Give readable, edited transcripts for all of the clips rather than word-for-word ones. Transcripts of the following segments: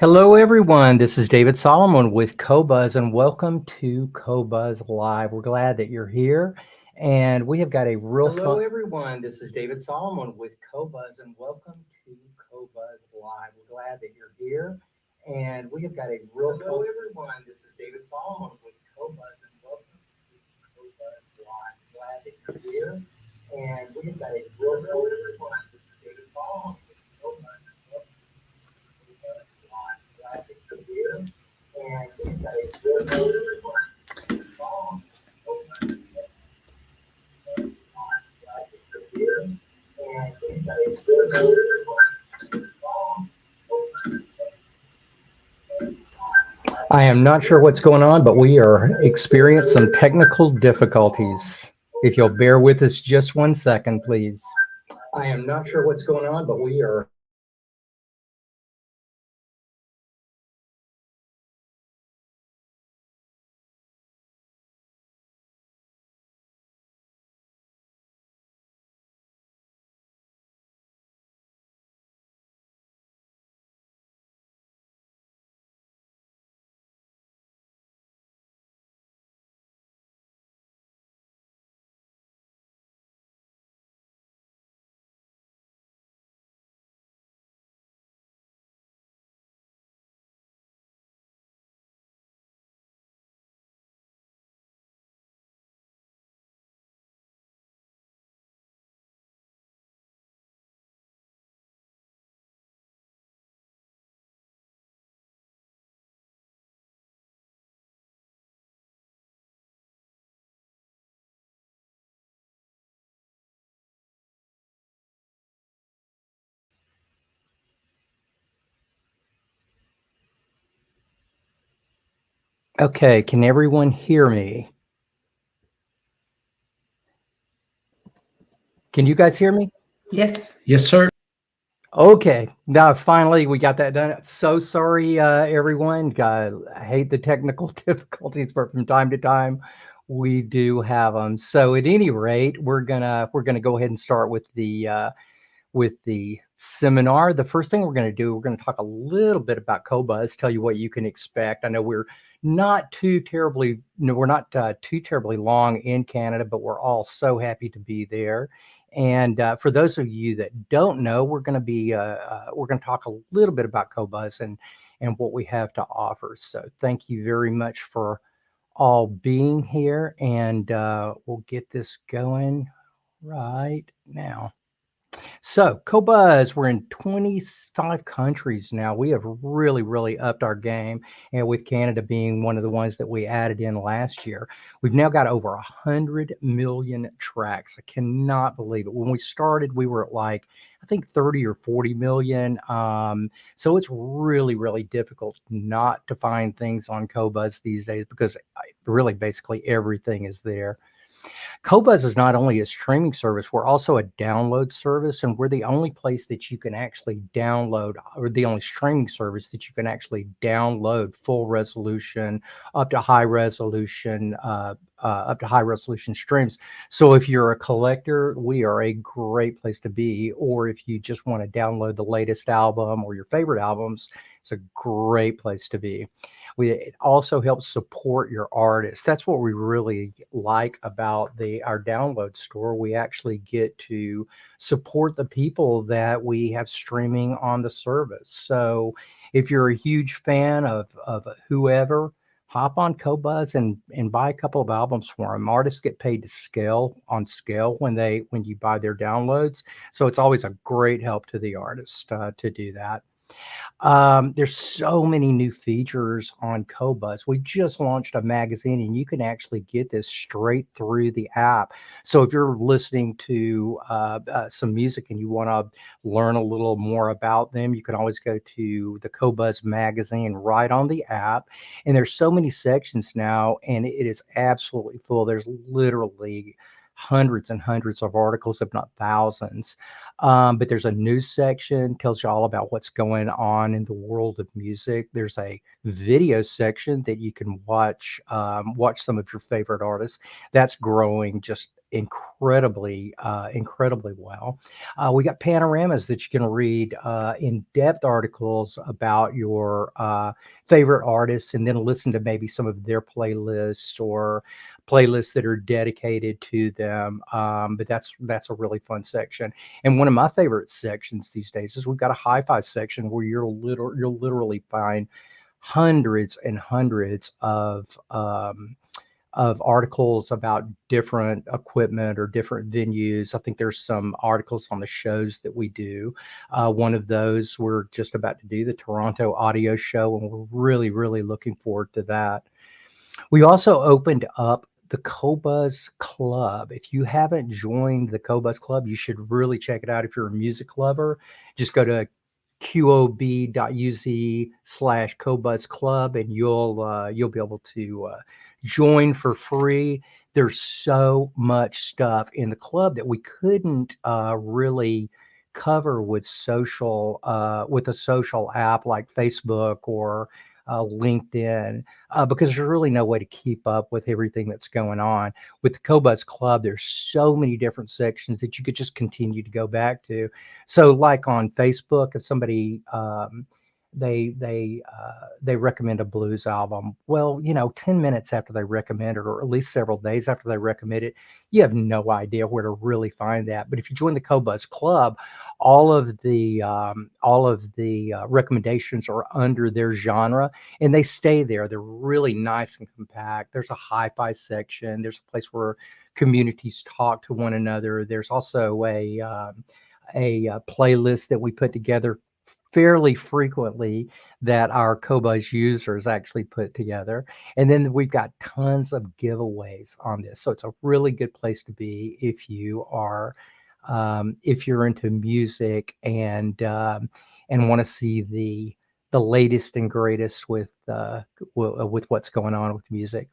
Hello, everyone. This is David Solomon with Qobuz, and welcome to Qobuz Live. We're glad that you're here, and we have got a real Hello, everyone. This is David Solomon with Qobuz, and welcome to Qobuz Live. We're glad that you're here, and we have got a real Hello, everyone. This is David Solomon with Qobuz, and welcome to Qobuz Live. Glad that you're here, and we have got a real Hello, everyone. This is David Solomon with Qobuz. I am not sure what's going on, but we are experiencing some technical difficulties. If you'll bear with us just 1 second, please. I am not sure what's going on, but we are okay. Can everyone hear me? Can you guys hear me? Yes. Yes, sir. Okay, now finally we got that done. So sorry, everyone. I hate the technical difficulties, but from time to time we do have them. So at any rate, we're gonna go ahead and start with the seminar. The first thing we're going to do, we're going to talk a little bit about Qobuz, tell you what you can expect. I know we're not too terribly long in Canada, but we're all so happy to be there. And for those of you that don't know, we're going to talk a little bit about Qobuz and what we have to offer. So thank you very much for all being here, and we'll get this going right now. So, Qobuz, we're in 25 countries now. We have really upped our game, and with Canada being one of the ones that we added in last year, we've now got over 100 million tracks. I cannot believe it. When we started, we were at like, I think 30 or 40 million. So it's really difficult not to find things on Qobuz these days because really basically everything is there. Qobuz is not only a streaming service, we're also a download service, and we're the only place that you can actually download, or the only streaming service that you can actually download full resolution, up to high resolution, streams. So if you're a collector, we are a great place to be. Or if you just want to download the latest album or your favorite albums, it's a great place to be. It also helps support your artists. That's what we really like about our download store. We actually get to support the people that we have streaming on the service. So if you're a huge fan of whoever, hop on Qobuz and buy a couple of albums for them. Artists get paid to scale when you buy their downloads. So it's always a great help to the artist to do that. There's so many new features on Qobuz. We just launched a magazine, and you can actually get this straight through the app. So if you're listening to some music and you want to learn a little more about them, you can always go to the Qobuz magazine right on the app. And there's so many sections now, and it is absolutely full. There's literally hundreds and hundreds of articles, if not thousands. But there's a news section, tells you all about what's going on in the world of music. There's a video section that you can watch some of your favorite artists. That's growing just incredibly well. We got panoramas that you can read in-depth articles about your favorite artists, and then listen to maybe some of their playlists or playlists that are dedicated to them. But that's a really fun section. And one of my favorite sections these days is we've got a hi-fi section where you'll literally find hundreds and hundreds of articles about different equipment or different venues. I think there's some articles on the shows that we do. One of those, we're just about to do the Toronto Audio Show, and we're really, really looking forward to that. We also opened up the Qobuz Club. If you haven't joined the Qobuz Club, you should really check it out. If you're a music lover, just go to qob.uz/Qobuz Club, and you'll be able to join for free. There's so much stuff in the club that we couldn't really cover with with a social app like Facebook or LinkedIn, because there's really no way to keep up with everything that's going on. With the Qobuz Club, there's so many different sections that you could just continue to go back to. So, like on Facebook, if somebody they recommend a blues album, well, 10 minutes after they recommend it, or at least several days after they recommend it, you have no idea where to really find that. But if you join the Qobuz Club, all of the recommendations are under their genre, and they stay there. They're really nice and compact. There's a hi-fi section. There's a place where communities talk to one another. There's also a playlist that we put together fairly frequently that our Qobuz users actually put together. And then we've got tons of giveaways on this. So it's a really good place to be if you're into music and want to see the latest and greatest with what's going on with music.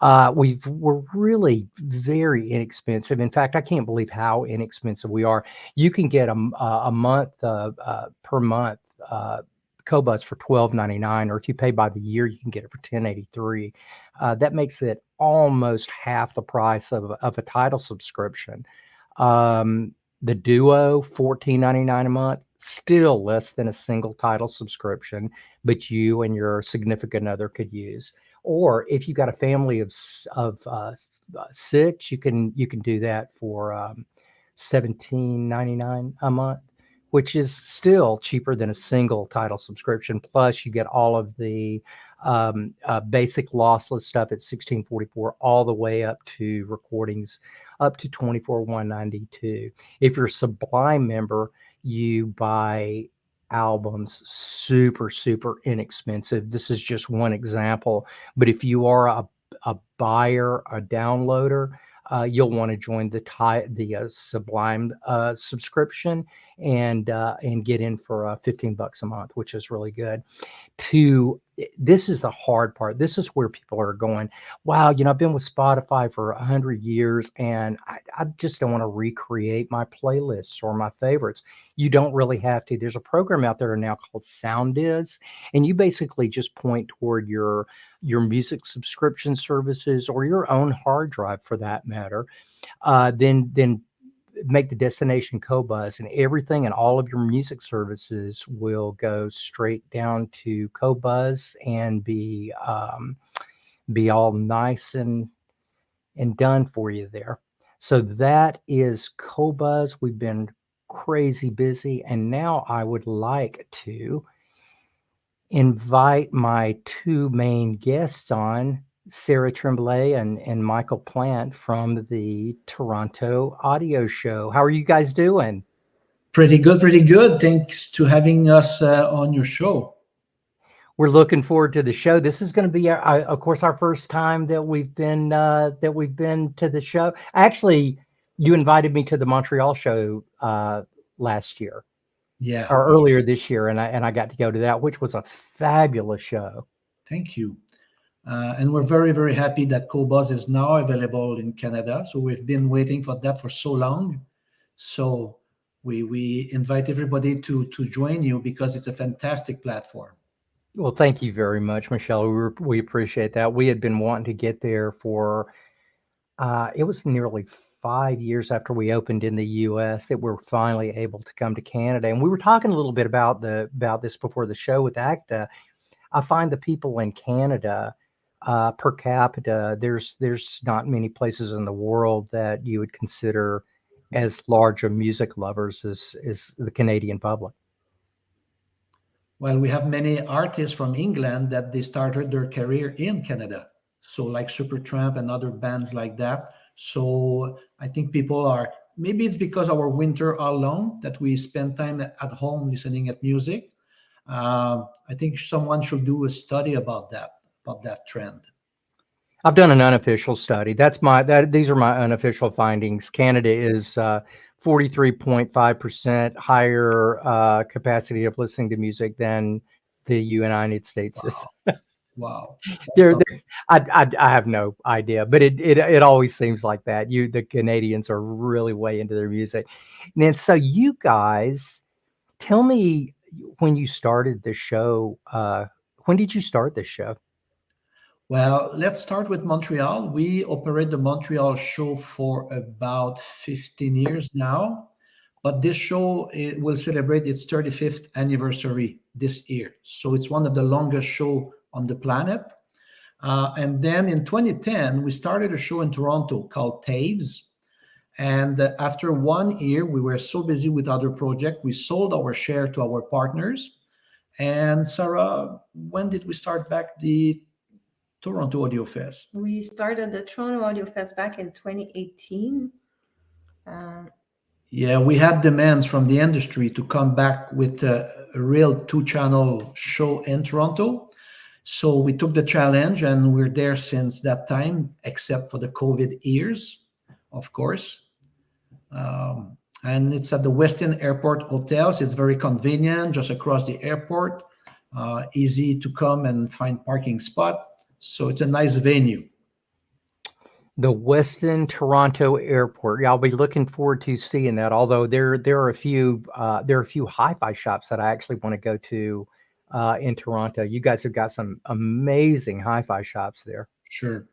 We're really very inexpensive. In fact, I can't believe how inexpensive we are. You can get a month per month Qobuz for $12.99, or if you pay by the year, you can get it for $10.83. That makes it almost half the price of a title subscription. The Duo, $14.99 a month, still less than a single title subscription, but you and your significant other could use. Or if you've got a family of 6, you can do that for $17.99 a month, which is still cheaper than a single title subscription. Plus, you get all of the basic lossless stuff at $16.44, all the way up to recordings up to $24,192. If you're a Sublime member, you buy albums super inexpensive. This is just one example, but if you are a buyer, a downloader, you'll want to join the Sublime subscription and get in for $15 a month, which is really good. This is the hard part. This is where people are going, wow, I've been with Spotify for 100 years and I just don't want to recreate my playlists or my favorites. You don't really have to. There's a program out there now called SoundIs, and you basically just point toward your music subscription services, or your own hard drive for that matter, then make the destination Qobuz, and everything and all of your music services will go straight down to Qobuz and be all nice and done for you there. So that is Qobuz. We've been crazy busy, and now I would like to invite my 2 main guests on, Sarah Tremblay and Michael Plante from the Toronto Audio Show. How are you guys doing? Pretty good, pretty good. Thanks to having us on your show. We're looking forward to the show. This is going to be, of course, our first time that we've been to the show. Actually, you invited me to the Montreal show last year, or earlier this year, and I got to go to that, which was a fabulous show. Thank you. And we're very, very happy that Qobuz is now available in Canada. So we've been waiting for that for so long. So we invite everybody to join you, because it's a fantastic platform. Well, thank you very much, Michel. We appreciate that. We had been wanting to get there for it was nearly 5 years after we opened in the US that we're finally able to come to Canada. And we were talking a little bit about this before the show with Acta. I find the people in Canada, per capita, there's not many places in the world that you would consider as large of music lovers as the Canadian public. Well, we have many artists from England that they started their career in Canada. So like Supertramp and other bands like that. So I think people are, maybe it's because our winter are long that we spend time at home listening at music. I think someone should do a study about that trend. I've done an unofficial study. These are my unofficial findings. Canada is 43.5% higher capacity of listening to music than the United States is. Wow. There, I have no idea, but it always seems like that. The Canadians are really way into their music. And then, so you guys, tell me when you started the show. When did you start this show? Well, let's start with Montreal. We operate the Montreal show for about 15 years now, but this show will celebrate its 35th anniversary this year. So it's one of the longest show on the planet. And then in 2010, we started a show in Toronto called Taves. And after 1 year, we were so busy with other projects, we sold our share to our partners. And Sarah, when did we start back the Toronto Audiofest? We started the Toronto Audiofest back in 2018. Yeah, we had demands from the industry to come back with a real 2-channel show in Toronto. So we took the challenge and we're there since that time, except for the COVID years, of course. And it's at the Westin Airport Hotels. It's very convenient, just across the airport. Easy to come and find parking spot. So it's a nice venue. The Westin Toronto Airport. Yeah, I'll be looking forward to seeing that. Although there are a few hi-fi shops that I actually want to go to in Toronto. You guys have got some amazing hi-fi shops there. Sure.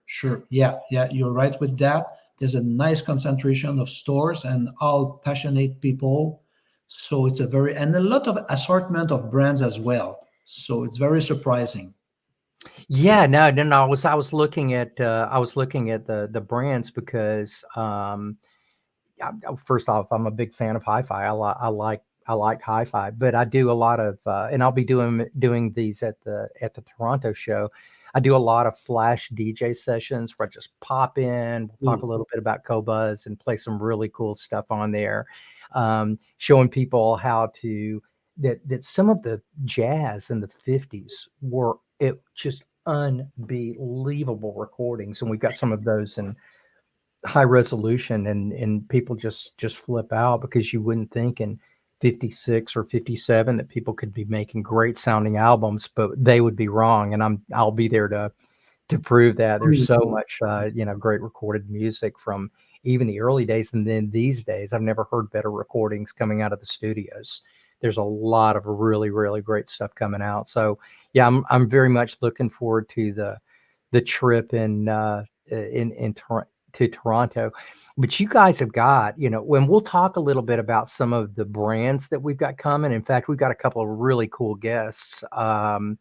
Yeah, you're right with that. There's a nice concentration of stores and all passionate people. So it's and a lot of assortment of brands as well. So it's very surprising. Yeah, no. I was looking at the brands because first off, I'm a big fan of hi-fi. I like hi-fi, but I do a lot of and I'll be doing these at the Toronto show. I do a lot of flash DJ sessions where I just pop in, we'll talk a little bit about Qobuz and play some really cool stuff on there, showing people how to that some of the jazz in the 50s were just unbelievable recordings, and we've got some of those in high resolution, and people just flip out because you wouldn't think in 56 or 57 that people could be making great sounding albums, but they would be wrong, and I'll be there to prove that. There's so much great recorded music from even the early days, and then these days I've never heard better recordings coming out of the studios. There's a lot of really, really great stuff coming out. So yeah, I'm very much looking forward to the trip to Toronto. But you guys have got, when we'll talk a little bit about some of the brands that we've got coming. In fact, we've got a couple of really cool guests that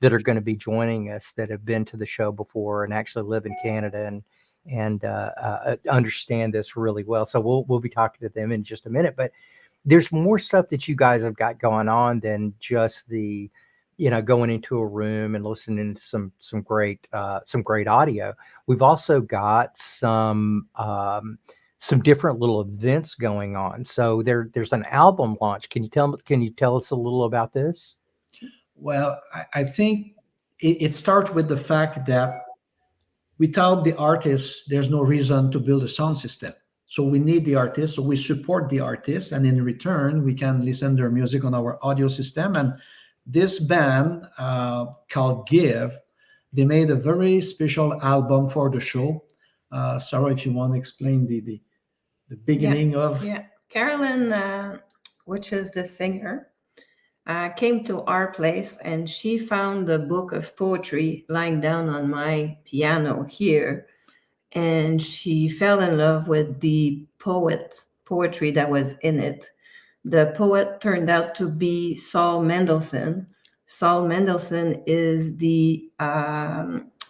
are going to be joining us that have been to the show before and actually live in Canada and understand this really well. So we'll be talking to them in just a minute. But there's more stuff that you guys have got going on than just the going into a room and listening to some great audio. We've also got some different little events going on. So there's an album launch. Can you tell us a little about this? Well, I think it starts with the fact that without the artists, there's no reason to build a sound system. So we need the artists, so we support the artists, and in return, we can listen to their music on our audio system. And this band called Give, they made a very special album for the show. Sarah, if you want to explain the beginning of... Yeah, Carolyn, which is the singer, came to our place, and she found the book of poetry lying down on my piano here. and she fell in love with the poetry that was in it. The poet turned out to be Saul Mendelssohn. Saul Mendelssohn is the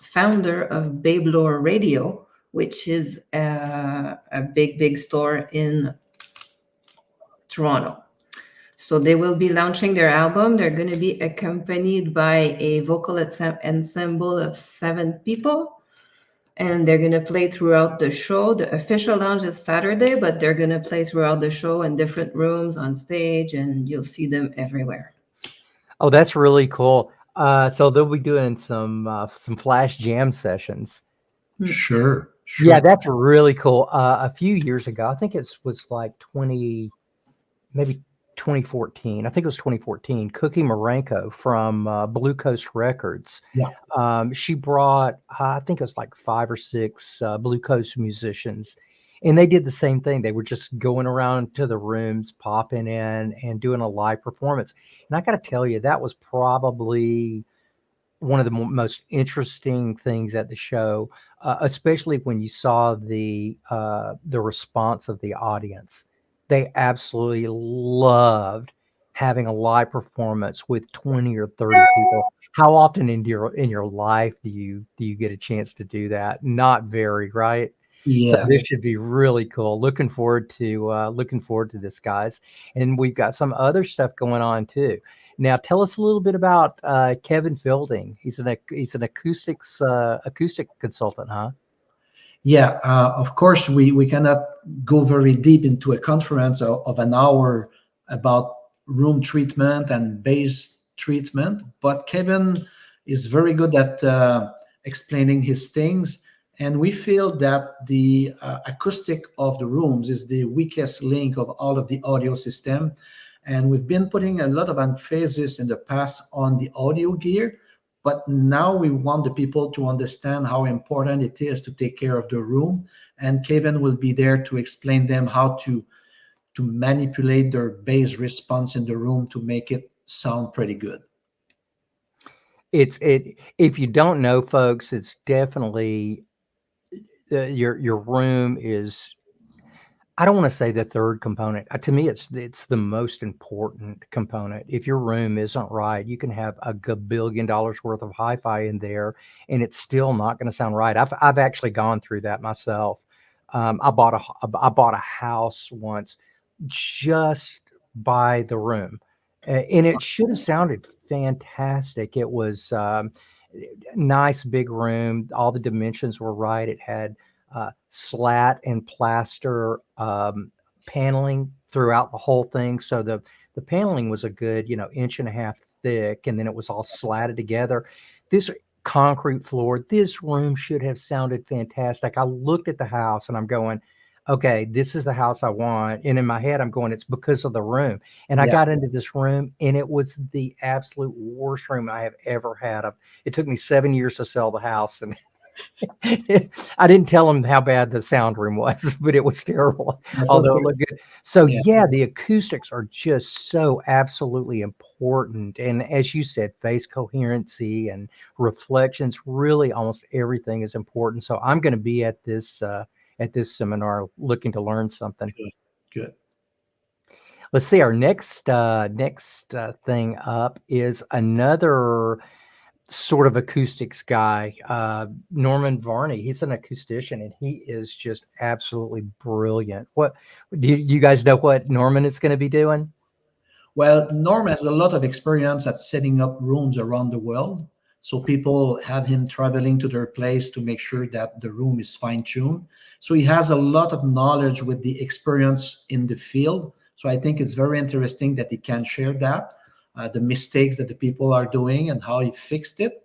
founder of Babe Lore Radio, which is a big store in Toronto. So they will be launching their album. They're going to be accompanied by a vocal ensemble of 7 people, and they're going to play throughout the show. The official launch is Saturday, but they're going to play throughout the show in different rooms on stage, and you'll see them everywhere. Oh, that's really cool. So they'll be doing some flash jam sessions. Sure. Yeah, that's really cool. A few years ago, I think it was like maybe 2014. I think it was 2014. Cookie Marenko from Blue Coast Records. Yeah. She brought, I think it was like 5 or 6 Blue Coast musicians, and they did the same thing. They were just going around to the rooms, popping in, and doing a live performance. And I got to tell you, that was probably one of the most interesting things at the show, especially when you saw the response of the audience. They absolutely loved having a live performance with 20 or 30 people. How often in your life do you get a chance to do that? Not very, right? So Yeah. this should be really cool. Looking forward to this, guys. And we've got some other stuff going on too. Now, tell us a little bit about Kevin Fielding. He's an acoustic consultant, huh? Yeah, of course, we cannot go very deep into a conference of an hour about room treatment and bass treatment, but Kevin is very good at explaining his things. And we feel that the acoustic of the rooms is the weakest link of all of the audio system. And we've been putting a lot of emphasis in the past on the audio gear, but now we want the people to understand how important it is to take care of the room. And Kevin will be there to explain them how to manipulate their bass response in the room to make it sound pretty good. If you don't know, folks, it's definitely your room is, I don't want to say the third component. To me, it's the most important component. If your room isn't right, you can have a billion dollars worth of hi-fi in there, and it's still not going to sound right. I've actually gone through that myself. I bought a house once just by the room, and it should have sounded fantastic. It was nice big room. All the dimensions were right. It had slat and plaster paneling throughout the whole thing. So the paneling was a good, 1.5 inches thick, and then it was all slatted together. This concrete floor, this room should have sounded fantastic. I looked at the house and I'm going, okay, this is the house I want. And in my head, I'm going, it's because of the room. And I got into this room, and it was the absolute worst room I have ever had. It took me 7 years to sell the house, and I didn't tell him how bad the sound room was, but it was terrible, although it looked good. So yeah, the acoustics are just so absolutely important. And as you said, phase coherency and reflections, really almost everything is important. So I'm going to be at this seminar looking to learn something. Good. Let's see. Our next thing up is another sort of acoustics guy, Norman Varney. He's an acoustician, and he is just absolutely brilliant. What do you guys know what Norman is going to be doing? Well, Norm has a lot of experience at setting up rooms around the world. So people have him traveling to their place to make sure that the room is fine-tuned. So he has a lot of knowledge with the experience in the field. So I think it's very interesting that he can share that, the mistakes that the people are doing and how he fixed it.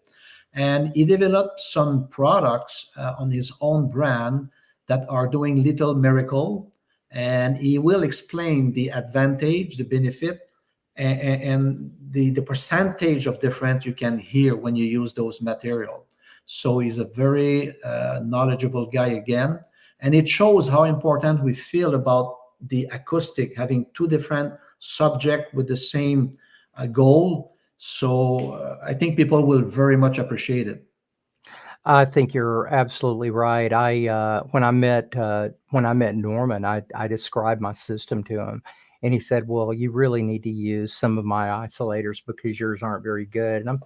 And he developed some products on his own brand that are doing little miracle. And he will explain the advantage, the benefit, and the percentage of difference you can hear when you use those material. So he's a very knowledgeable guy again, and it shows how important we feel about the acoustic, having two different subjects with the same goal. So I think people will very much appreciate it. I think you're absolutely right. When I met Norman, I described my system to him, and he said, "Well, you really need to use some of my isolators because yours aren't very good." And I'm,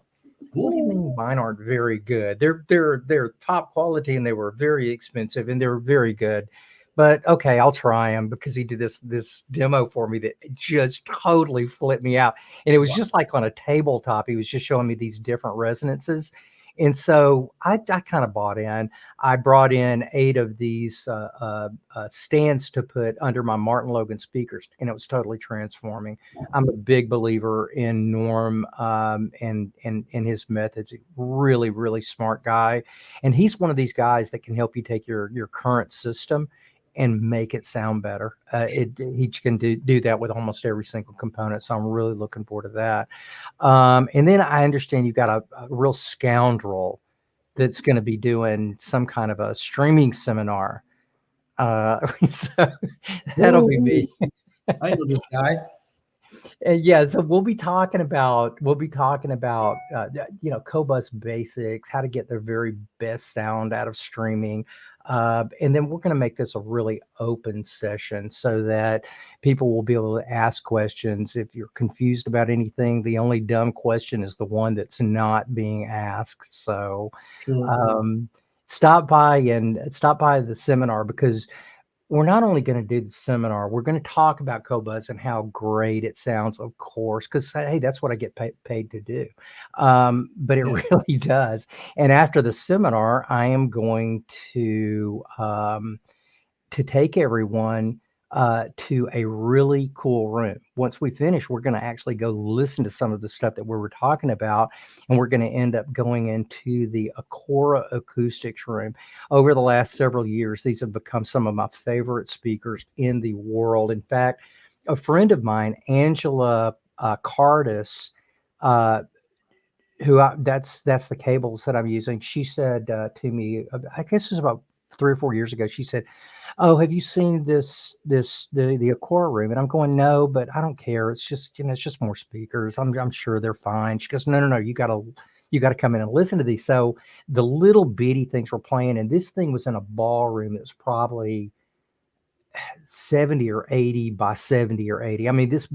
what do you mean mine aren't very good? They're top quality and they were very expensive and they were very good. But okay, I'll try them because he did this demo for me that just totally flipped me out. And it was Wow. just like on a tabletop. He was just showing me these different resonances. And so I kind of bought in. I brought in 8 of these stands to put under my Martin Logan speakers, and it was totally transforming. I'm a big believer in Norm and his methods. Really, really smart guy, and he's one of these guys that can help you take your current system and make it sound better. He can do that with almost every single component. So I'm really looking forward to that. And then I understand you've got a real scoundrel that's going to be doing some kind of a streaming seminar. So that'll be me. I know this guy. And yeah, so we'll be talking about Qobuz basics, how to get the very best sound out of streaming, and then we're going to make this a really open session so that people will be able to ask questions. If you're confused about anything, the only dumb question is the one that's not being asked. So Sure. stop by the seminar because we're not only going to do the seminar, we're going to talk about Qobuz and how great it sounds, of course, because hey, that's what I get paid to do. But it Yeah. really does. And after the seminar, I am going to take everyone to a really cool room. Once we finish, we're going to actually go listen to some of the stuff that we were talking about, and we're going to end up going into the Acora Acoustics room. Over the last several years, these have become some of my favorite speakers in the world. In fact, a friend of mine, Angela Cardis, uh, that's the cables that I'm using. She said to me, I guess it was about 3 or 4 years ago. She said, "Oh, have you seen the Acora room?" And I'm going, "No, but I don't care. It's just it's just more speakers. I'm sure they're fine." She goes, "No, you gotta come in and listen to these." So the little bitty things were playing, and this thing was in a ballroom that was probably 70 or 80 by 70 or 80. I mean, this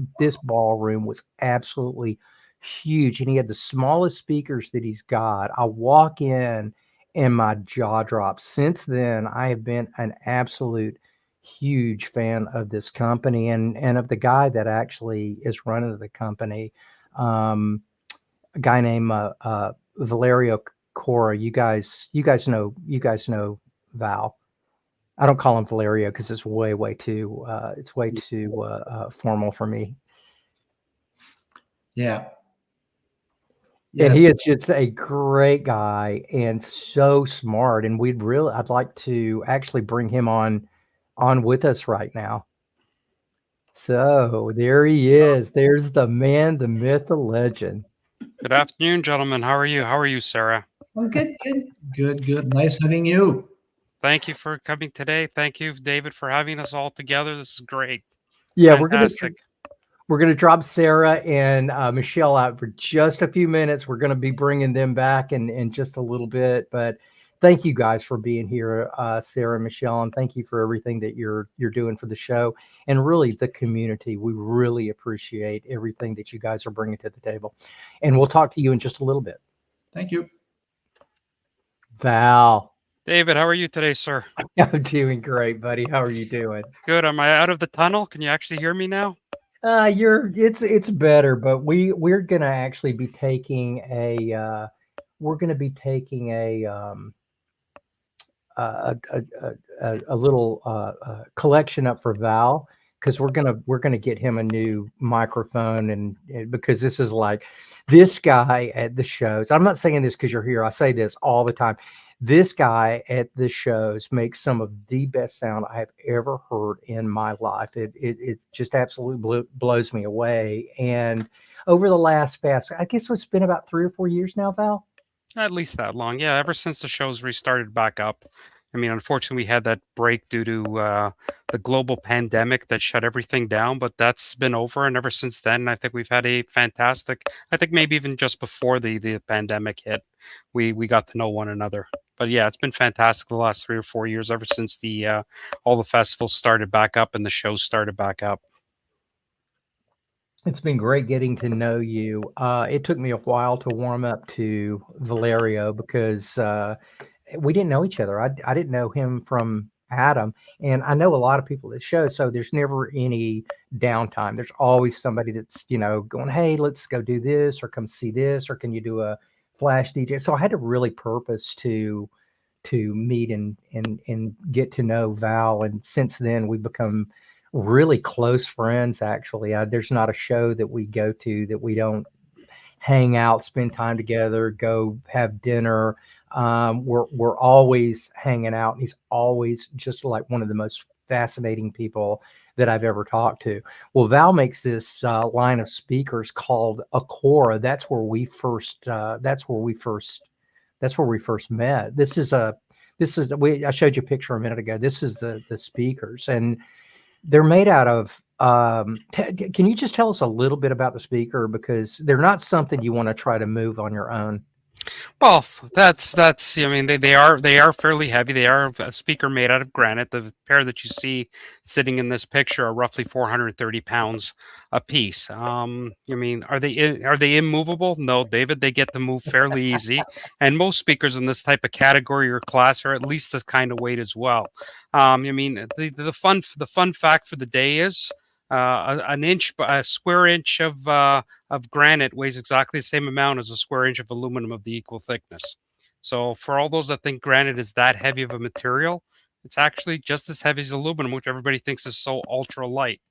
ballroom was absolutely huge, and he had the smallest speakers that he's got. I walk in and my jaw drops. Since then, I have been an absolute huge fan of this company and of the guy that actually is running the company. A guy named Valero Cora. You guys know Val. I don't call him Valerio because it's way too formal for me. Yeah. And Yeah. he is just a great guy and so smart. And I'd like to actually bring him on with us right now. So there he is. There's the man, the myth, the legend. Good afternoon, gentlemen. How are you? How are you, Sarah? I'm good, good. Good, good. Nice having you. Thank you for coming today. Thank you, David, for having us all together. This is great. It's Yeah, fantastic. we're gonna drop Sarah and Michelle out for just a few minutes. We're gonna be bringing them back in just a little bit, but thank you guys for being here, Sarah and Michelle, and thank you for everything that you're doing for the show and really the community. We really appreciate everything that you guys are bringing to the table, and we'll talk to you in just a little bit. Thank you. Val, David, how are you today, sir? I'm doing great, buddy. How are you doing? Good. Am I out of the tunnel? Can you actually hear me now? It's better, but we're gonna actually be taking a little collection up for Val because we're gonna get him a new microphone and because this is like this guy at the shows. I'm not saying this because you're here. I say this all the time. This guy at the shows makes some of the best sound I've ever heard in my life. It just absolutely blows me away. And over the past, I guess it's been about 3 or 4 years now, Val. At least that long. Yeah, ever since the show's restarted back up. I mean, unfortunately, we had that break due to the global pandemic that shut everything down, but that's been over. And ever since then, I think we've had a fantastic, I think maybe even just before the pandemic hit, we got to know one another. But yeah, it's been fantastic the last 3 or 4 years, ever since the all the festivals started back up and the shows started back up. It's been great getting to know you. It took me a while to warm up to Valerio because we didn't know each other. I didn't know him from Adam, and I know a lot of people at the show, so there's never any downtime. There's always somebody that's going, "Hey, let's go do this, or come see this, or can you do a flash DJ?" So I had to really purpose to meet and get to know Val, and since then we've become really close friends. Actually, there's not a show that we go to that we don't hang out, spend time together, go have dinner. We're always hanging out. He's always just like one of the most fascinating people that I've ever talked to. Well, Val makes this line of speakers called Acora. That's where we first. That's where we first met. I showed you a picture a minute ago. This is the speakers, and they're made out of. Can you just tell us a little bit about the speaker, because they're not something you want to try to move on your own? Well, that's. I mean, they are fairly heavy. They are a speaker made out of granite. The pair that you see sitting in this picture are roughly 430 pounds a piece. I mean, are they immovable? No, David. They get to move fairly easy, and most speakers in this type of category or class are at least this kind of weight as well. I mean, the fun fact for the day is. A square inch of granite weighs exactly the same amount as a square inch of aluminum of the equal thickness. So for all those that think granite is that heavy of a material, it's actually just as heavy as aluminum, which everybody thinks is so ultra light.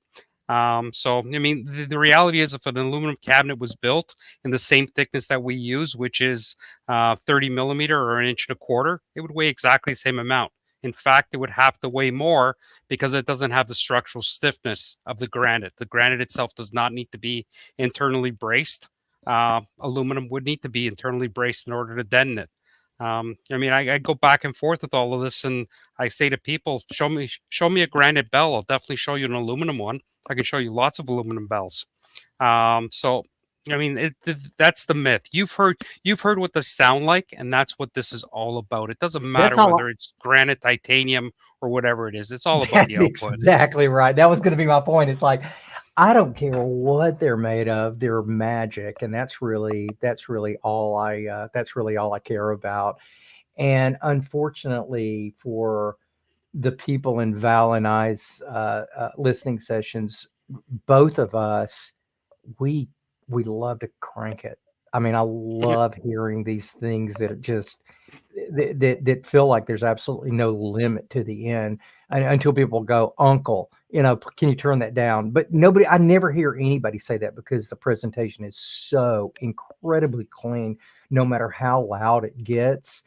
So I mean, the reality is, if an aluminum cabinet was built in the same thickness that we use, which is 30 millimeter or an inch and a quarter, it would weigh exactly the same amount. In fact, it would have to weigh more because it doesn't have the structural stiffness of the granite. The granite itself does not need to be internally braced. Aluminum would need to be internally braced in order to deaden it. I mean, I go back and forth with all of this, and I say to people, show me a granite bell. I'll definitely show you an aluminum one. I can show you lots of aluminum bells. So I mean, that's the myth. You've heard what they sound like, and that's what this is all about. It doesn't That's matter all. whether it's granite, titanium, or whatever it is. It's all about the That's output. exactly right. That was going to be my point. It's like, I don't care what they're made of; they're magic, and that's really all I care about. And unfortunately, for the people in Val and I's listening sessions, both of us, we love to crank it. I mean, I love hearing these things that are just that feel like there's absolutely no limit to the end, until people go, "Uncle, can you turn that down?" But I never hear anybody say that, because the presentation is so incredibly clean. No matter how loud it gets,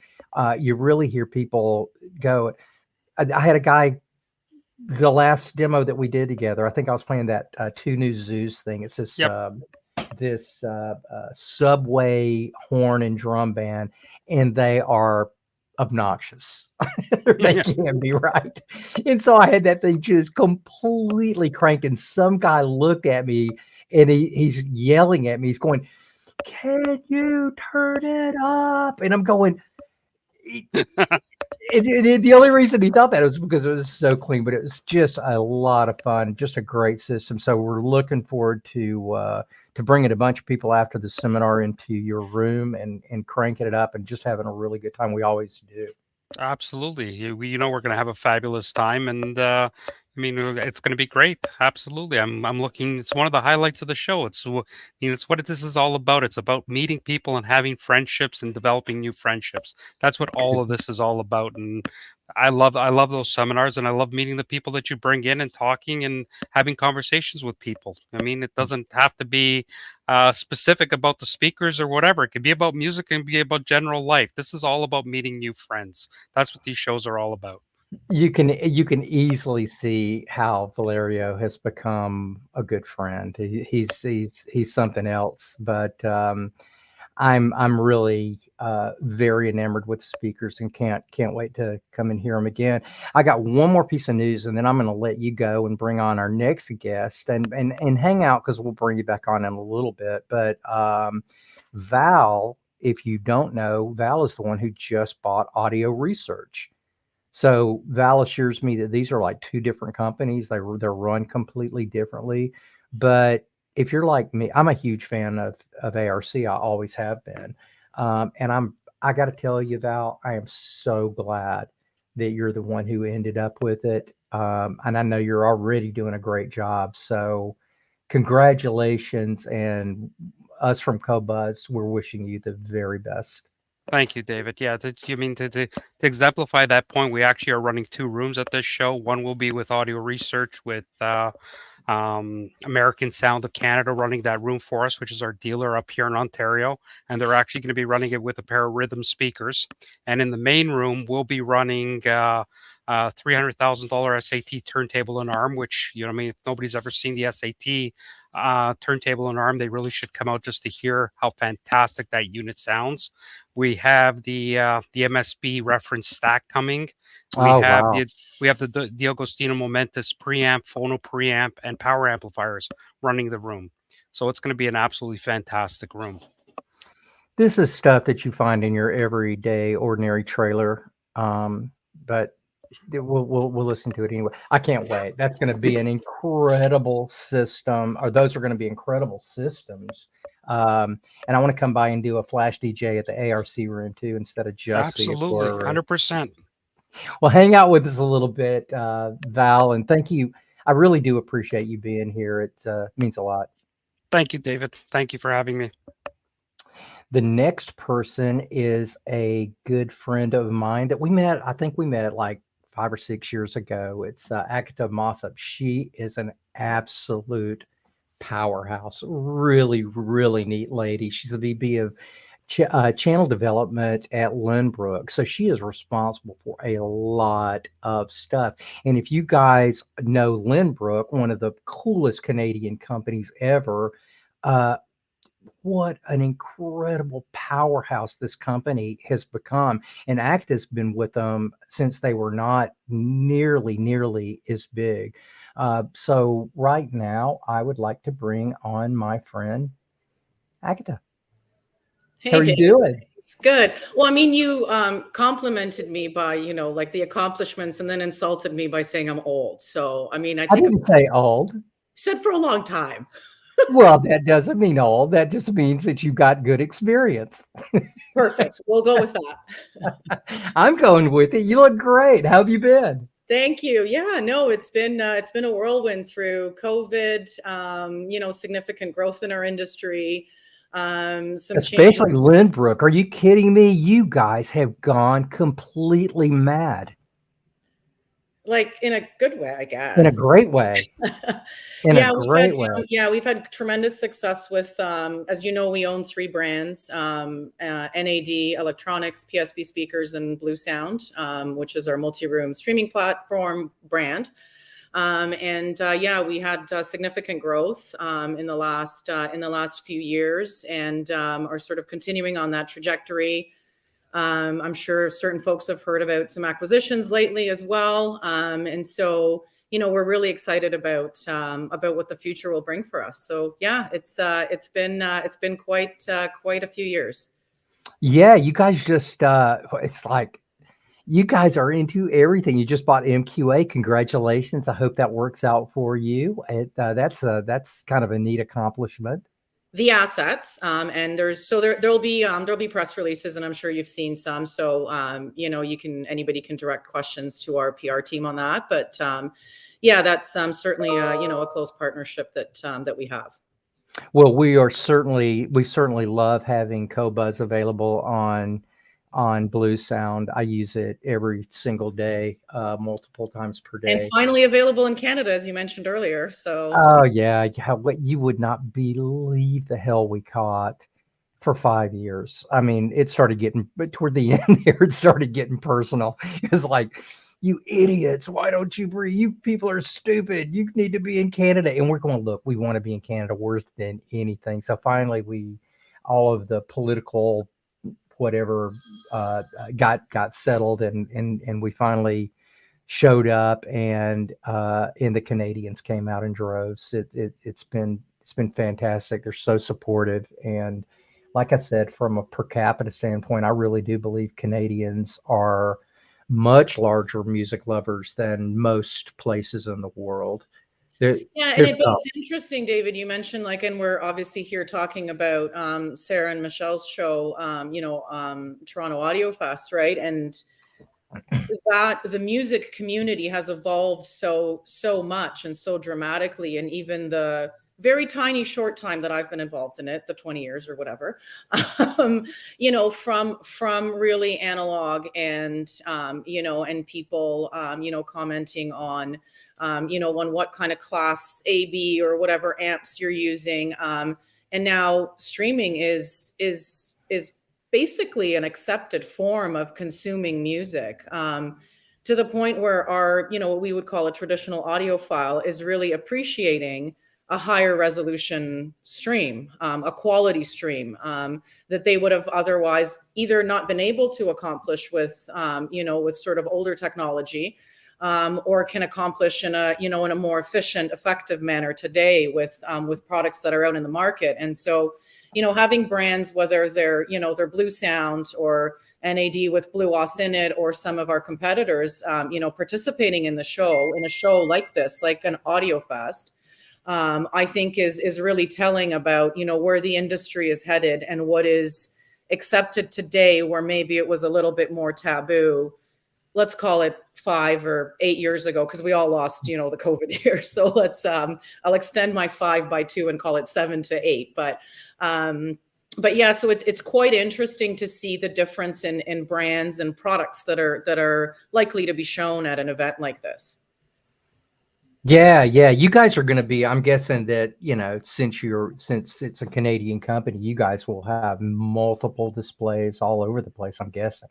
you really hear people go. I had a guy, the last demo that we did together, I think I was playing that Two New Zoos thing. It's Yep. This subway horn and drum band, and they are obnoxious. They can be, right. And so I had that thing just completely cranked, and some guy looked at me, and he's yelling at me. He's going, "Can you turn it up?" And I'm going, the only reason he thought that was because it was so clean, but it was just a lot of fun, just a great system. So we're looking forward to bringing a bunch of people after the seminar into your room and cranking it up and just having a really good time. We always do. Absolutely. We're going to have a fabulous time, and I mean, it's going to be great. Absolutely. I'm looking. It's one of the highlights of the show. It's what this is all about. It's about meeting people and having friendships and developing new friendships. That's what all of this is all about. And I love those seminars, and I love meeting the people that you bring in and talking and having conversations with people. I mean, it doesn't have to be specific about the speakers or whatever. It could be about music and be about general life. This is all about meeting new friends. That's what these shows are all about. You can easily see how Valerio has become a good friend. He's something else. But I'm really very enamored with the speakers and can't wait to come and hear them again. I got one more piece of news, and then I'm going to let you go and bring on our next guest and hang out, because we'll bring you back on in a little bit. But Val, if you don't know, Val is the one who just bought Audio Research. So Val assures me that these are like two different companies. They're run completely differently. But if you're like me, I'm a huge fan of ARC. I always have been. And I got to tell you, Val, I am so glad that you're the one who ended up with it. And I know you're already doing a great job. So congratulations. And us from Qobuz, we're wishing you the very best. Thank you, David. Yeah, to exemplify that point, we actually are running two rooms at this show. One will be with Audio Research with American Sound of Canada running that room for us, which is our dealer up here in Ontario. And they're actually going to be running it with a pair of Rhythm speakers. And in the main room, we'll be running $300,000 SAT turntable and arm, which, I mean, if nobody's ever seen the SAT turntable and arm, they really should come out just to hear how fantastic that unit sounds. We have the MSB reference stack coming. We have wow. the D'Agostino Momentus preamp, phono preamp, and power amplifiers running the room. So it's going to be an absolutely fantastic room. This is stuff that you find in your everyday, ordinary trailer. But we'll listen to it anyway. I can't wait. That's going to be an incredible system, or those are going to be incredible systems. And I want to come by and do a flash DJ at the ARC room too, instead of just Absolutely, the Acora room. 100%. Well, hang out with us a little bit, Val, and thank you. I really do appreciate you being here. It means a lot. Thank you, David. Thank you for having me. The next person is a good friend of mine that we met. I think we met like 5 or 6 years ago. It's Agata Mossop. She is an absolute powerhouse. Really, really neat lady. She's the VP of channel development at Lenbrook. So she is responsible for a lot of stuff. And if you guys know Lenbrook, one of the coolest Canadian companies ever, what an incredible powerhouse this company has become. And ACT has been with them since they were not nearly as big. So right now, I would like to bring on my friend, Agata. Hey, How are you Dave. doing? It's good. Well, I mean, you complimented me by, like the accomplishments, and then insulted me by saying I'm old. So, I mean, I I take didn't say old. said for a long time. Well, that doesn't mean old. That just means that you got good experience. Perfect. We'll go with that. I'm going with it. You look great. How have you been? Thank you. Yeah, no, it's been a whirlwind through COVID. Significant growth in our industry. Some Especially changes. Lenbrook. Are you kidding me? You guys have gone completely mad. Like in a good way, I guess. In a great way. We've had tremendous success with, as you know, we own 3 brands, NAD Electronics, PSB Speakers, and Blue Sound, which is our multi-room streaming platform brand. We had significant growth in the last few years, and are sort of continuing on that trajectory. I'm sure certain folks have heard about some acquisitions lately as well. And so, we're really excited about what the future will bring for us. So yeah, it's been quite a few years. Yeah, you guys just it's like you guys are into everything. You just bought MQA. Congratulations. I hope that works out for you. That's kind of a neat accomplishment. The assets, and there'll be press releases, and I'm sure you've seen some. So anybody can direct questions to our PR team on that. But that's certainly a close partnership that we have. Well, we certainly love having Qobuz available on Blue Sound. I use it every single day, multiple times per day. And finally available in Canada, as you mentioned earlier. So. Oh yeah, what you would not believe the hell we caught for 5 years. I mean, it started getting, but toward the end here, it started getting personal. It's like, you idiots, why don't you breathe? You people are stupid. You need to be in Canada. And we're going, look, we want to be in Canada worse than anything. So finally all of the political whatever got settled, and we finally showed up, and the Canadians came out in droves. It's been fantastic. They're so supportive, and like I said, from a per capita standpoint, I really do believe Canadians are much larger music lovers than most places in the world. Yeah, but it's interesting, David. You mentioned and we're obviously here talking about Sarah and Michel's show, Toronto Audiofest, right? And that the music community has evolved so much and so dramatically, and even the very tiny short time that I've been involved in it, the 20 years or whatever, from really analog and and people commenting on on what kind of class A, B, or whatever amps you're using, and now streaming is basically an accepted form of consuming music, to the point where our, what we would call a traditional audiophile is really appreciating a higher resolution stream, a quality stream, that they would have otherwise either not been able to accomplish with, with sort of older technology, or can accomplish in a, in a more efficient, effective manner today with products that are out in the market. And so, having brands, whether they're, they're Blue Sound or NAD with Blue Os in it, or some of our competitors, participating in a show like this, like an AudioFest, I think is really telling about, where the industry is headed and what is accepted today, where maybe it was a little bit more taboo. Let's call it 5 or 8 years ago, because we all lost, the COVID years. So let's, I'll extend my 5 by 2 and call it 7 to 8. But yeah, so it's quite interesting to see the difference in brands and products that are likely to be shown at an event like this. Yeah. You guys are going to be, I'm guessing that, since it's a Canadian company, you guys will have multiple displays all over the place, I'm guessing.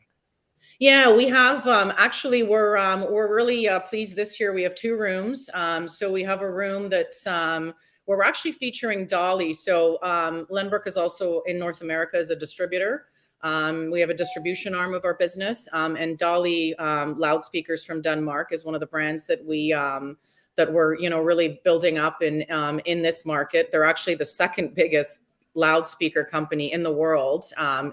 Yeah, we have, actually, we're really pleased this year. We have 2 rooms. So we have a room that's, where we're actually featuring Dolly. So Lenbrook is also in North America as a distributor. We have a distribution arm of our business, and Dolly loudspeakers from Denmark is one of the brands that we're really building up in this market. They're actually the second biggest loudspeaker company in the world,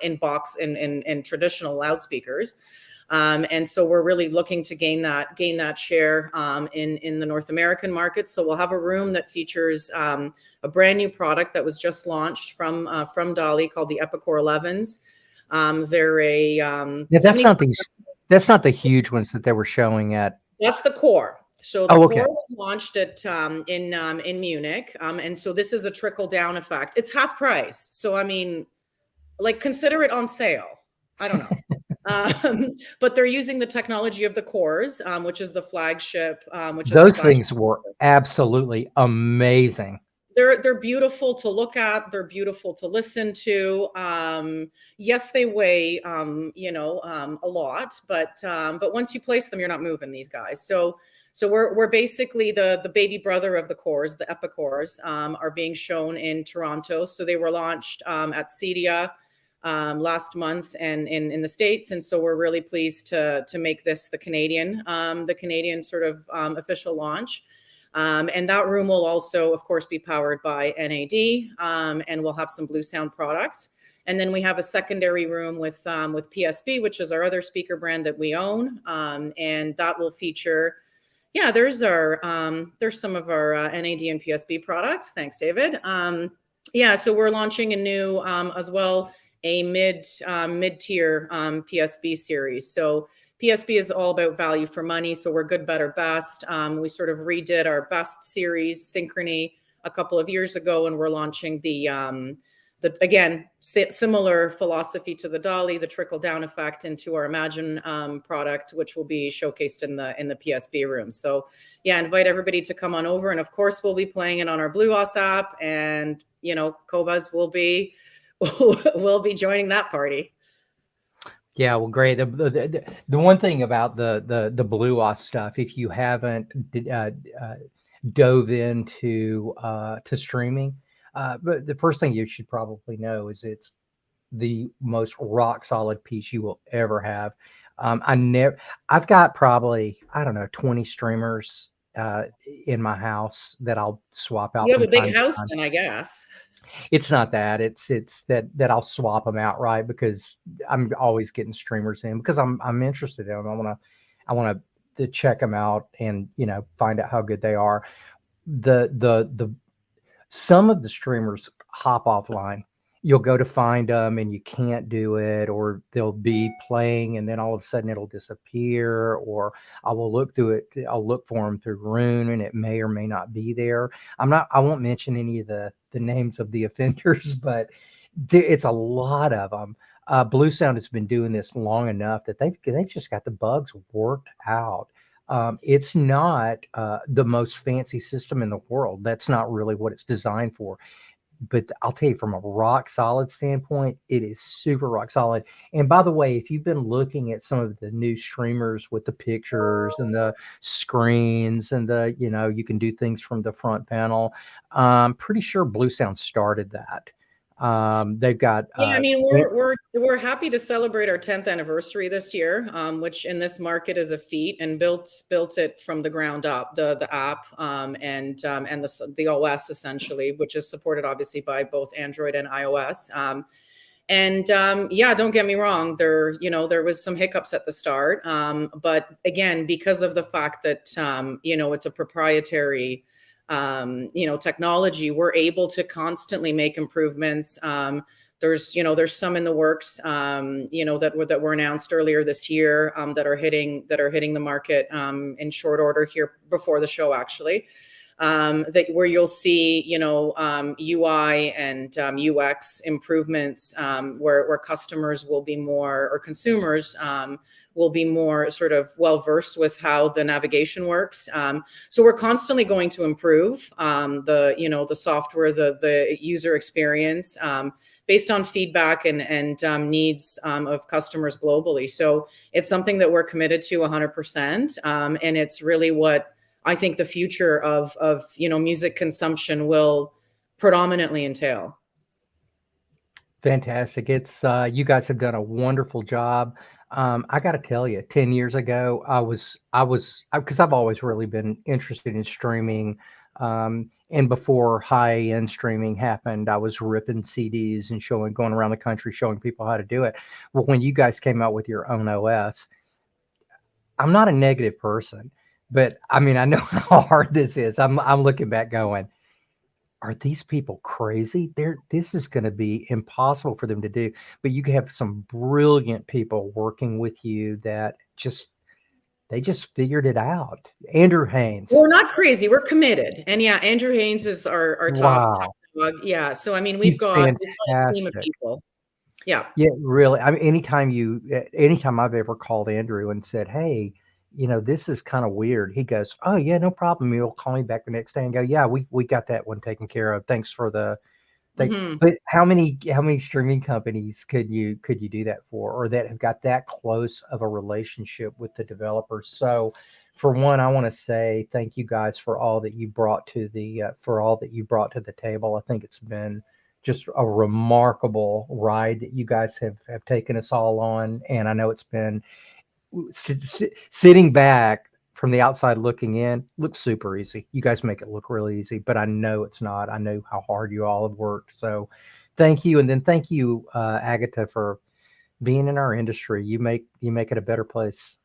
in traditional loudspeakers. And so we're really looking to gain that share in the North American market. So we'll have a room that features a brand new product that was just launched from Dolly called the Acora 11s. They're a that's not the huge ones that they were showing at. That's the Core. So the okay. Core was launched in Munich, and so this is a trickle down effect. It's half price, so I mean, consider it on sale. I don't know, but they're using the technology of the Cores, which is the flagship. Those things were absolutely amazing. They're beautiful to look at. They're beautiful to listen to. Yes, they weigh a lot, but once you place them, you're not moving these guys. So we're basically the baby brother of the Cores. The Epicores are being shown in Toronto. So they were launched at CEDIA last month and in the States. And so we're really pleased to make this the Canadian sort of official launch. And that room will also, of course, be powered by NAD, and we'll have some Blue Sound product. And then we have a secondary room with PSB, which is our other speaker brand that we own, and that will feature. Yeah, there's some of our NAD and PSB product. Thanks, David. Yeah, so we're launching a new as well, a mid-tier PSB series. So PSB is all about value for money. So we're good, better, best. We sort of redid our best series, Synchrony, a couple of years ago, and we're launching the again, similar philosophy to the Dolly, the trickle down effect into our Imagine product, which will be showcased in the PSB room. So yeah, invite everybody to come on over. And of course, we'll be playing it on our Blue Os app, and, Qobuz will be joining that party. Yeah, well, great. The one thing about the Blue Os stuff, if you haven't dove into to streaming, But the first thing you should probably know is it's the most rock solid piece you will ever have. I've got probably, I don't know, 20 streamers in my house that I'll swap out You have from a big time to house time. then, I guess. It's not that. It's that I'll swap them out, right? Because I'm always getting streamers in because I'm interested in them. I want to check them out and find out how good they are. The Some of the streamers hop offline. You'll go to find them and you can't do it, or they'll be playing and then all of a sudden it'll disappear, or I will look through it. I'll look for them through Rune and it may or may not be there. I won't mention any of the names of the offenders, but it's a lot of them. Blue Sound has been doing this long enough that they've just got the bugs worked out. It's not the most fancy system in the world. That's not really what it's designed for. But I'll tell you, from a rock solid standpoint, it is super rock solid. And by the way, if you've been looking at some of the new streamers with the pictures and the screens and you can do things from the front panel, I'm pretty sure Blue Sound started that. They've got Yeah, I mean, we're happy to celebrate our 10th anniversary this year, which in this market is a feat, and built it from the ground up, the app and the OS essentially, which is supported obviously by both Android and iOS. Yeah, don't get me wrong, there was some hiccups at the start, but again, because of the fact that it's a proprietary technology, we're able to constantly make improvements. There's some in the works, that were announced earlier this year, that are hitting the market in short order here before the show, actually. Where you'll see, UI and UX improvements, where customers will be more, or consumers will be more sort of well versed with how the navigation works. So we're constantly going to improve the software, the user experience, based on feedback and needs of customers globally. So it's something that we're committed to 100%, and it's really what I think the future of music consumption will predominantly entail. Fantastic. It's you guys have done a wonderful job. I got to tell you, 10 years ago, because I've always really been interested in streaming. And before high-end streaming happened, I was ripping CDs and going around the country, showing people how to do it. Well, when you guys came out with your own OS, I'm not a negative person, but I mean, I know how hard this is. I'm looking back going, are these people crazy? This is going to be impossible for them to do. But you have some brilliant people working with you that they just figured it out. Andrew Haynes. We're not crazy. We're committed. And yeah, Andrew Haynes is our top dog. Yeah. So, I mean, we've got a team of people. Yeah. Yeah, really. I mean, anytime I've ever called Andrew and said, hey, this is kind of weird, he goes, oh yeah, no problem. He'll call me back the next day and go, yeah, we got that one taken care of. Thanks for the thanks. Mhm. But how many streaming companies could you do that for, or that have got that close of a relationship with the developers? So for one, I want to say thank you guys for all that you brought to the table. I think it's been just a remarkable ride that you guys have taken us all on. And I know it's been sitting back from the outside looking in, looks super easy. You guys make it look really easy, but I know it's not. I know how hard you all have worked. So thank you. And then thank you, Agata, for being in our industry. You make it a better place.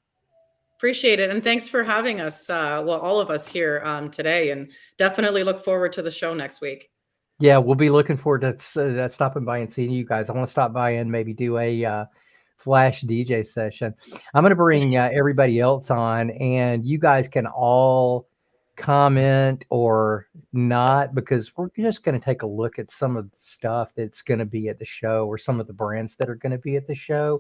Appreciate it. And thanks for having us, all of us here today, and definitely look forward to the show next week. Yeah, we'll be looking forward to stopping by and seeing you guys. I want to stop by and maybe do a flash DJ session. I'm going to bring everybody else on, and you guys can all comment or not, because we're just going to take a look at some of the stuff that's going to be at the show, or some of the brands that are going to be at the show.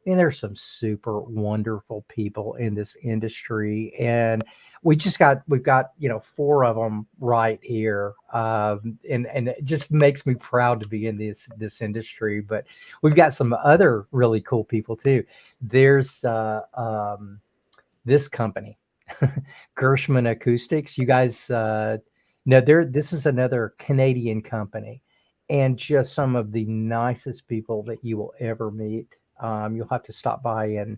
And there's some super wonderful people in this industry, and we've got 4 of them right here, and it just makes me proud to be in this industry. But we've got some other really cool people too. There's this company, Gershman Acoustics. You guys No, this is another Canadian company, and just some of the nicest people that you will ever meet. You'll have to stop by and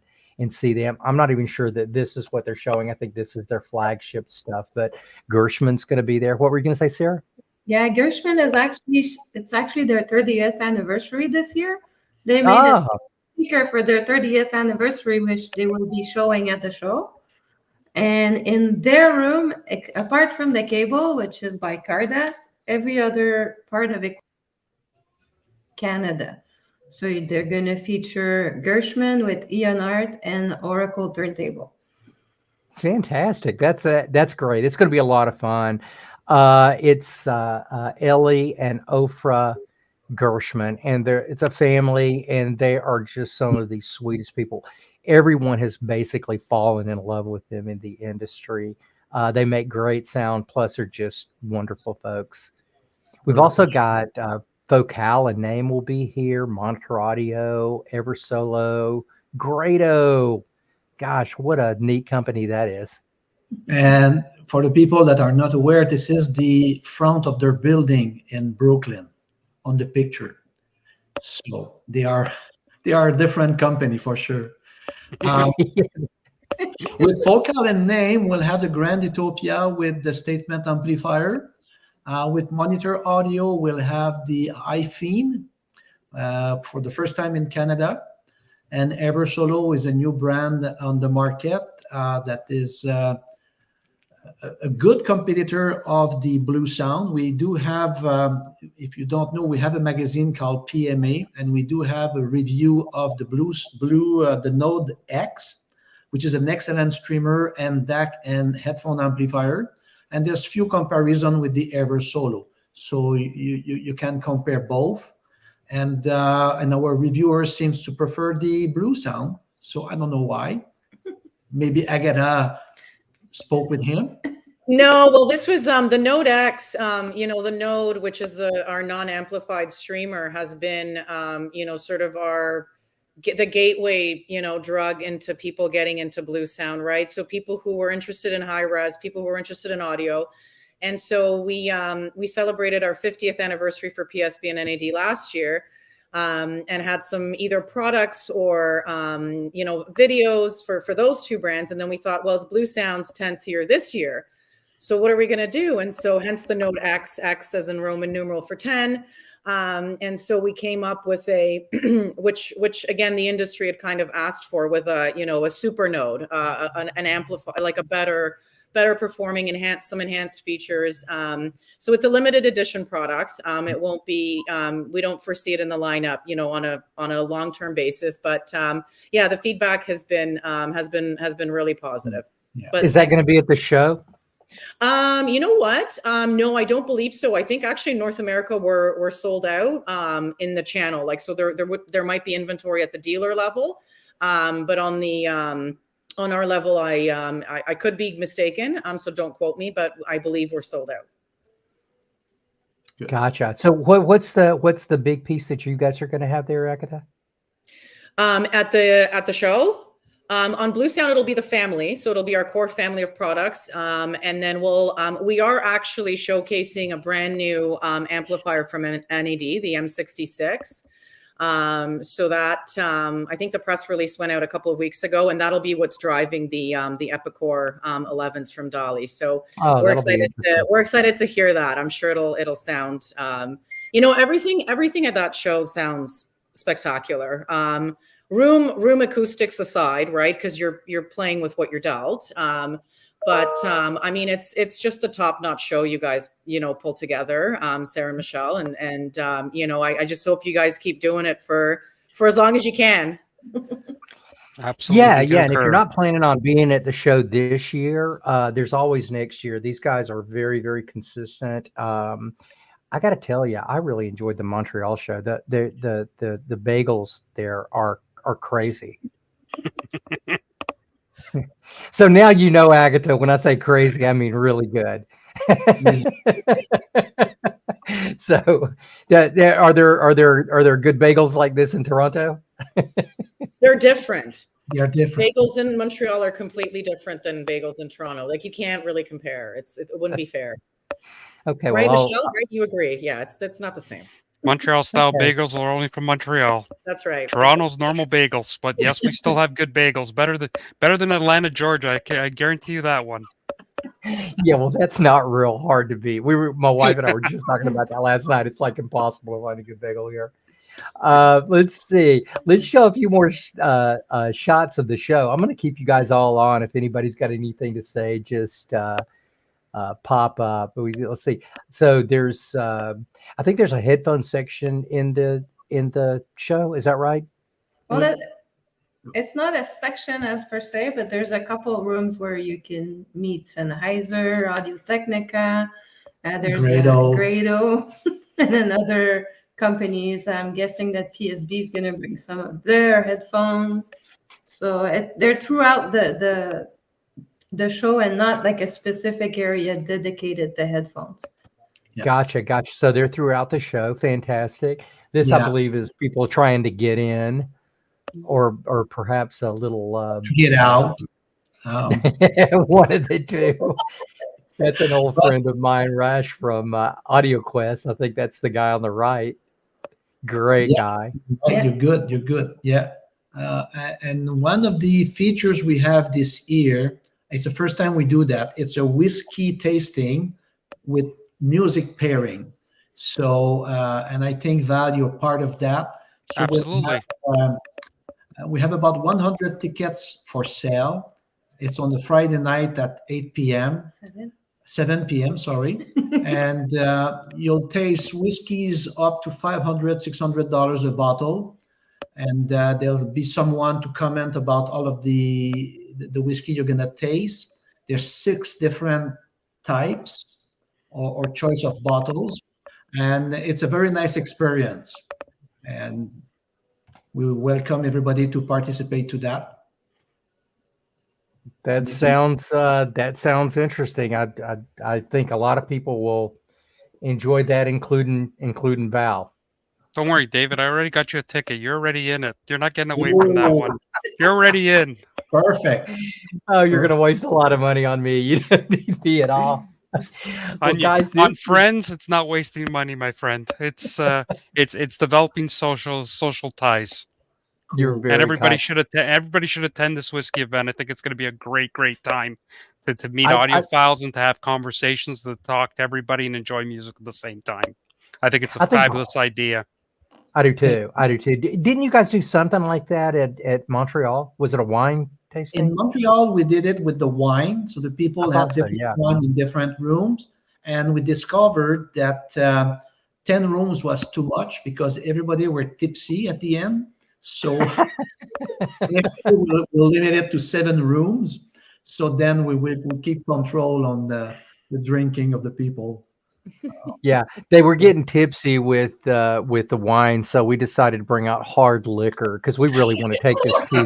see them. I'm not even sure that this is what they're showing. I think this is their flagship stuff, but Gershman's going to be there. What were you going to say, Sarah? Yeah, Gershman is actually their 30th anniversary this year. They made a Oh, speaker for their 30th anniversary, which they will be showing at the show. And in their room, apart from the cable, which is by Cardas, every other part of it, Canada. So they're going to feature Gershman with Ionart and Oracle turntable. fantastic. That's great. It's going to be a lot of fun. It's Ellie and Ofra Gershman, and it's a family, and they are just some of the sweetest people. Everyone has basically fallen in love with them in the industry. They make great sound, plus they're just wonderful folks. We've also got Focal and Name will be here, Monitor Audio, Ever Solo, Grado. Gosh, what a neat company that is. And for the people that are not aware, this is the front of their building in Brooklyn on the picture. So they are a different company for sure. With Focal and Name, we'll have the Grand Utopia with the statement amplifier. With Monitor Audio, we'll have the iFiend for the first time in Canada. And Ever Solo is a new brand on the market that is a good competitor of the Blue Sound. We do have, if you don't know, we have a magazine called PMA, and we do have a review of the the Node X, which is an excellent streamer and DAC and headphone amplifier. And there's few comparison with the Ever Solo, so you can compare both. And our reviewer seems to prefer the Blue Sound, so I don't know why. Maybe Agata spoke with him. No, well, this was the Node X. The Node, which is our non-amplified streamer, has been sort of the gateway drug into people getting into Blue Sound, right? So people who were interested in high res, people who were interested in audio. And so we celebrated our 50th anniversary for PSB and NAD last year, and had some either products or videos for those two brands. And then we thought, well, it's Blue Sound's 10th year this year, so what are we going to do? And so hence the Node X as in Roman numeral for 10. And so we came up with a which again the industry had kind of asked for, with a super node, an amplifier, like a better performing, enhanced features. So it's a limited edition product. It won't be, we don't foresee it in the lineup, on a long-term basis. But the feedback has been really positive. Yeah. But Is that going to be at the show? You know what? No, I don't believe so. I think actually North America we're sold out in the channel. Like, so there might be inventory at the dealer level, but on our level, I could be mistaken. So don't quote me, but I believe we're sold out. Good. Gotcha. So what's the big piece that you guys are going to have there, Agata? At the show. On Blue Sound, it'll be the family. So it'll be our core family of products. And then we are actually showcasing a brand new amplifier from NAD, the M66. So that, I think the press release went out a couple of weeks ago, and that'll be what's driving the Epicor 11s from Dolly. So we're excited to hear that. I'm sure it'll sound, everything at that show sounds spectacular. Room acoustics aside, right? Because you're playing with what you're dealt. But I mean, it's just a top-notch show you guys, pull together, Sarah and Michel, and I just hope you guys keep doing it for as long as you can. Absolutely. Yeah. And if you're not planning on being at the show this year, there's always next year. These guys are very, very consistent. I got to tell you, I really enjoyed the Montreal show. The bagels there are crazy. So now Agata, when I say crazy, I mean really good. So are there good bagels like this in Toronto? They're different. They're different. Bagels in Montreal are completely different than bagels in Toronto. Like, you can't really compare. It wouldn't be fair. Okay, Right, well, Michelle? Right? You agree? Yeah, it's not the same. Montreal style okay. bagels are only from Montreal. That's right. Toronto's normal bagels, but yes, we still have good bagels. Better than Atlanta, Georgia. I guarantee you that one. Yeah, well, that's not real hard to beat. My wife and I were just talking about that last night. It's like impossible to find a good bagel here. Let's see. Let's show a few more shots of the show. I'm going to keep you guys all on. If anybody's got anything to say, just pop up. Let's see. So there's, I think there's a headphone section in the show. Is that right? Well, it's not a section as per se, but there's a couple rooms where you can meet Sennheiser, Audio Technica. There's Grado and another companies. I'm guessing that PSB is going to bring some of their headphones. So they're throughout the show and not like a specific area dedicated to headphones. Yeah. Gotcha. So they're throughout the show. Fantastic. This, I believe, is people trying to get in, or perhaps a little to get out. One of the two. That's an old friend of mine, Rash from AudioQuest. I think that's the guy on the right. Great guy. Right, you're good. Yeah. And one of the features we have this year, it's the first time we do that. It's a whiskey tasting with music pairing. So, and I think Val, you're part of that. So absolutely. We have about 100 tickets for sale. It's on the Friday night at 8 p.m. 7 p.m. Sorry. And you'll taste whiskeys up to $500, $600 a bottle. And there'll be someone to comment about all of the whiskey you're going to taste. There's 6 different types or choice of bottles. And it's a very nice experience. And we welcome everybody to participate to that. That sounds interesting. I think a lot of people will enjoy that, including Val. Don't worry, David. I already got you a ticket. You're already in it. You're not getting away from that one. You're already in. Perfect. Oh, you're going to waste a lot of money on me. You don't need me at all. Well, guys, on friends, it's not wasting money, my friend. It's developing social ties. You're very and everybody kind. should attend this whiskey event. I think it's going to be a great time to meet audiophiles and to have conversations, to talk to everybody and enjoy music at the same time. I think it's a fabulous idea. I do too. Didn't you guys do something like that at Montreal? Was it a wine tasting? In Montreal, we did it with the wine. So the people had different wine in different rooms. And we discovered that 10 rooms was too much because everybody were tipsy at the end. So next year we'll limit it to 7 rooms. So then we'll keep control on the drinking of the people. Yeah, they were getting tipsy with the wine, so we decided to bring out hard liquor because we really want to take this to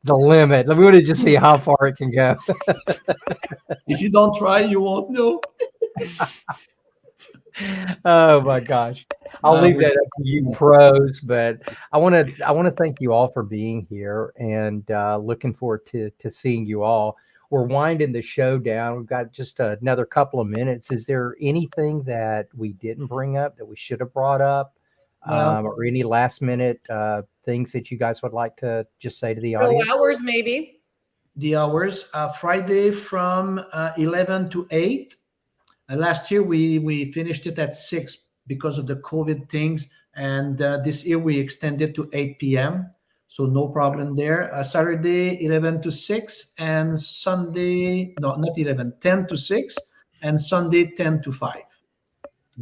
the limit. We want to just see how far it can go. If you don't try, you won't know. Oh my gosh. I'll leave that up to you pros, but I want to thank you all for being here and looking forward to seeing you all. We're winding the show down. We've got just another couple of minutes. Is there anything that we didn't bring up that we should have brought up, or any last minute things that you guys would like to just say to the audience? Hours, maybe. The hours, Friday from 11 to 8. Last year we finished it at 6 because of the COVID things, and this year we extended to 8 p.m. So no problem there. Saturday 11 to 6 and Sunday, no, not 11, 10 to 6 and Sunday 10 to 5.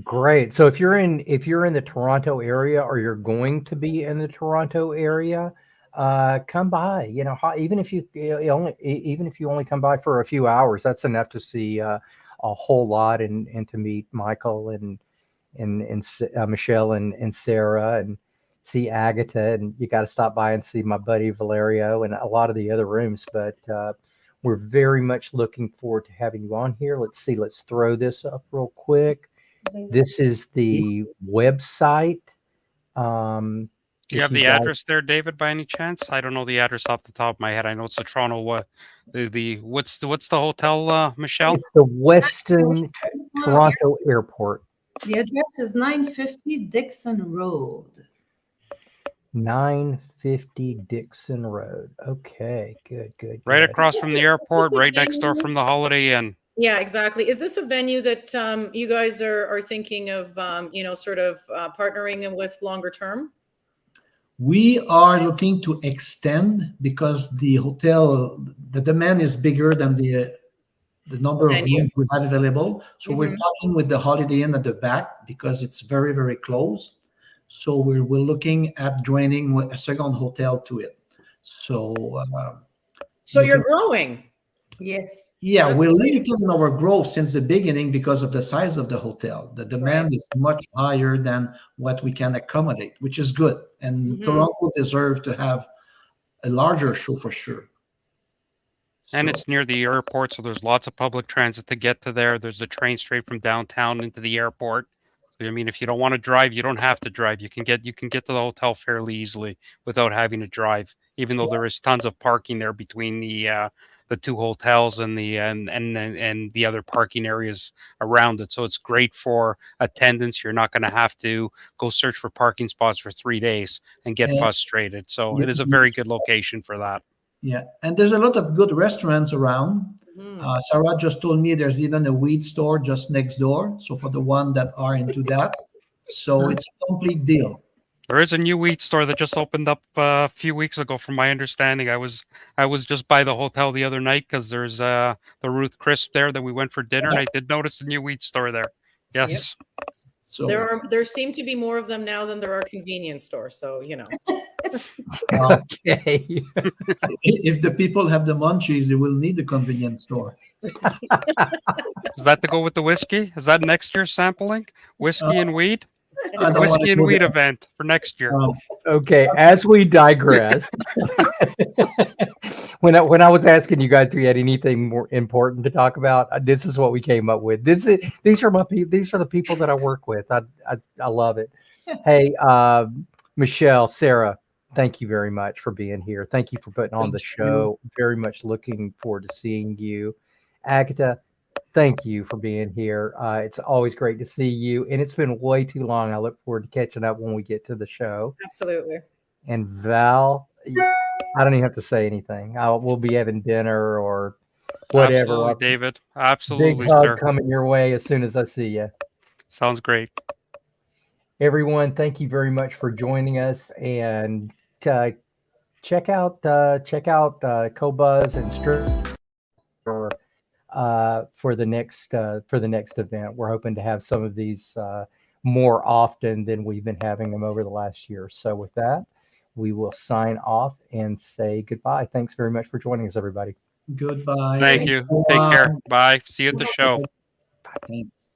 Great. So if you're in the Toronto area or you're going to be in the Toronto area, come by. You know, even if you only come by for a few hours, that's enough to see a whole lot and to meet Michael and Michelle and Sarah and see Agata, and you got to stop by and see my buddy Valerio and a lot of the other rooms. But we're very much looking forward to having you on here. Let's see. Let's throw this up real quick. This is the website. Do you have the address there, David, by any chance? I don't know the address off the top of my head. I know it's the Toronto. What's the hotel, Michelle? It's the Weston Toronto Airport. The address is 950 Dixon Road. 950 Dixon Road. Okay, good. Right good. across from the airport, right next door from the Holiday Inn. Yeah, exactly. Is this a venue that you guys are thinking of, sort of partnering with longer term? We are looking to extend because the hotel, the demand is bigger than the number of Venue. rooms we have available. So we're Mhm. talking with the Holiday Inn at the back because it's very, very close. So we're looking at joining with a second hotel to it. So So you're growing. Yes. yeah, That's we're great. limiting our growth since the beginning because of the size of the hotel. The demand is much higher than what we can accommodate, which is good. And Mhm. Toronto deserves to have a larger show for sure. And So, it's near the airport, so there's lots of public transit to get to there. There's a train straight from downtown into the airport. So, I mean, if you don't want to drive, you don't have to drive. You can get to the hotel fairly easily without having to drive. Even though there is tons of parking there between the two hotels and the other parking areas around it. So it's great for attendance. You're not going to have to go search for parking spots for 3 days and get and frustrated. So you it is a can- very good location for that. yeah, and there's a lot of good restaurants around. Mhm. Sarah just told me there's even a weed store just next door. So for the one that are into that, so it's a complete deal. There is a new wheat store that just opened up a few weeks ago, from my understanding. I was just by the hotel the other night because there's the Ruth Crisp there that we went for dinner, and I did notice a new wheat store there. Yes, So There seem to be more of them now than there are convenience stores. So Okay. if the people have the munchies, they will need the convenience store. is that to go with the whiskey? Is that next year's sampling? Whiskey and weed, I don't want whiskey to and go weed there. event for next year. Okay, as we digress, when I was asking you guys if you had anything more important to talk about, this is what we came up with. These are the people that I work with. I love it. Hey, Michelle, Sarah, thank you very much for being here. Thank you for putting on the Thank you. show. Very much looking forward to seeing you. Agata, thank you for being here. It's always great to see you, and it's been way too long. I look forward to catching up when we get to the show. absolutely. And Val, I don't even have to say anything. We'll be having dinner or whatever. Absolutely, A David. big Absolutely, hug sir. coming your way as soon as I see you. Sounds great. Everyone, thank you very much for joining us, and check out Qobuz and Strip for the next event. We're hoping to have some of these more often than we've been having them over the last year. So with that, we will sign off and say goodbye. Thanks very much for joining us, everybody. Goodbye. Thank you. Take care. Bye. See you at the show. Thanks.